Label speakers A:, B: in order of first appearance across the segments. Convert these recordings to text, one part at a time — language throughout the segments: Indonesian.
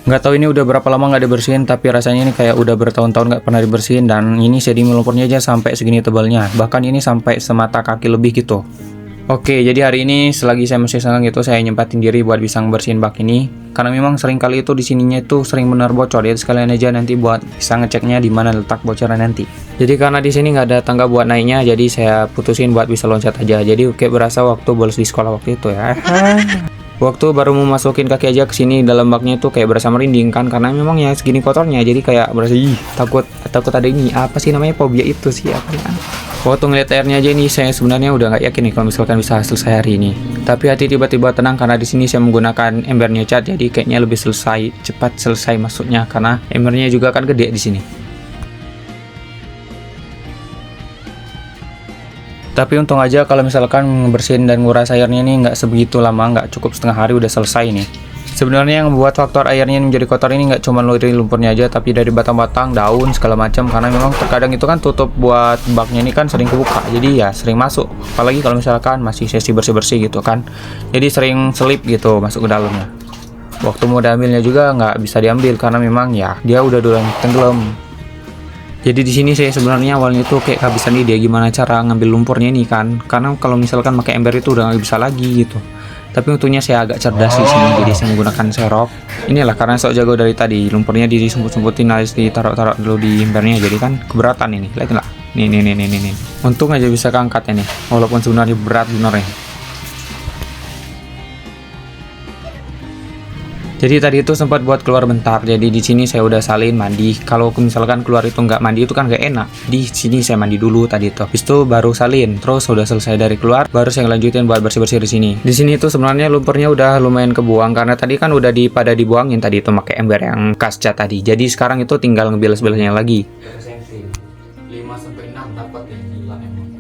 A: Nggak tahu ini udah berapa lama nggak dibersihin, tapi rasanya ini kayak udah bertahun-tahun nggak pernah dibersihin. Dan ini sediment lumpurnya aja sampai segini tebalnya, bahkan ini sampai semata kaki lebih gitu. Oke, jadi hari ini selagi saya masih senang gitu, saya nyempatin diri buat bisa ngebersihin bak ini. Karena memang sering kali itu di sininya itu sering benar bocor. Jadi sekalian aja nanti buat bisa ngeceknya di mana letak bocoran nanti. Jadi karena di sini nggak ada tangga buat naiknya, jadi saya putusin buat bisa loncat aja. Jadi kayak berasa waktu bolos di sekolah waktu itu ya. Waktu baru mau masukin kaki aja ke sini dalam baknya itu kayak berasa merinding kan, karena memang ya segini kotornya, jadi kayak berasa takut ada ini apa sih namanya, fobia itu sih apa ya. Waktu ngeliat airnya aja ini saya sebenarnya udah nggak yakin nih kalau misalkan bisa selesai hari ini. Tapi hati tiba-tiba tenang karena di sini saya menggunakan embernya cat, jadi kayaknya lebih cepat selesai maksudnya, karena embernya juga kan gede di sini. Tapi untung aja kalau misalkan bersihin dan nguras airnya ini nggak sebegitu lama, nggak cukup setengah hari udah selesai nih. Sebenarnya yang membuat faktor airnya menjadi kotor ini nggak cuma dari lumpurnya aja, tapi dari batang-batang, daun, segala macam. Karena memang terkadang itu kan tutup buat baknya ini kan sering kebuka, jadi ya sering masuk. Apalagi kalau misalkan masih sesi bersih-bersih gitu kan, jadi sering selip gitu masuk ke dalamnya. Waktu mau diambilnya juga nggak bisa diambil karena memang ya dia udah duluan tenggelam. Jadi di sini saya sebenarnya awalnya tuh kayak kehabisan ide gimana cara ngambil lumpurnya ini kan, karena kalau misalkan pakai ember itu udah nggak bisa lagi gitu. Tapi untungnya saya agak cerdas di sini, jadi saya menggunakan serok. Inilah karena sok jago dari tadi, lumpurnya disemput-semputin, harus ditaruh dulu di embernya, jadi kan keberatan ini. Lihat lah, nih. Untung aja bisa keangkatnya nih, walaupun sebenarnya berat bener ya. Jadi tadi itu sempat buat keluar bentar. Jadi di sini saya udah salin mandi. Kalau misalkan keluar itu nggak mandi itu kan nggak enak. Di sini saya mandi dulu tadi itu. Habis itu baru salin. Terus udah selesai dari keluar, baru saya lanjutin buat bersih-bersih di sini. Di sini itu sebenarnya lumpurnya udah lumayan kebuang karena tadi kan udah pada dibuangin tadi itu pakai ember yang khas cat tadi. Jadi sekarang itu tinggal ngebilas-bilasnya lagi. 5-6 dapat ya, gila emang.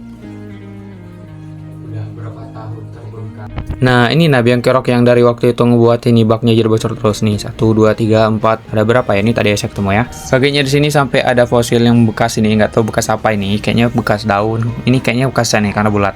A: Udah berapa tahun terbengkalai. Nah ini nabi yang kerok yang dari waktu itu ngebuat ini baknya jadi bocor terus nih. 1, 2, 3, 4. Ada berapa ya? Ini tadi saya ketemu ya. Kakinya di sini sampai ada fosil yang bekas ini, nggak tahu bekas apa ini. Kayaknya bekas daun. Ini kayaknya bekasnya nih karena bulat.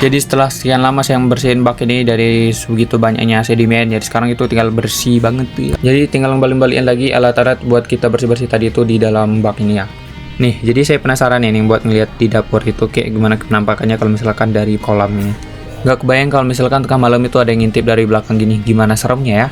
A: Jadi setelah sekian lama saya bersihin bak ini dari sebegitu banyaknya sedimen, jadi sekarang itu tinggal bersih banget tuh. Jadi tinggal balik-balikin lagi alat-alat buat kita bersih-bersih tadi itu di dalam bak ini ya. Nih, jadi saya penasaran nih buat ngeliat di dapur itu kayak gimana penampakannya kalau misalkan dari kolam ini. Nggak kebayang kalau misalkan tengah malam itu ada yang ngintip dari belakang gini, gimana seremnya ya.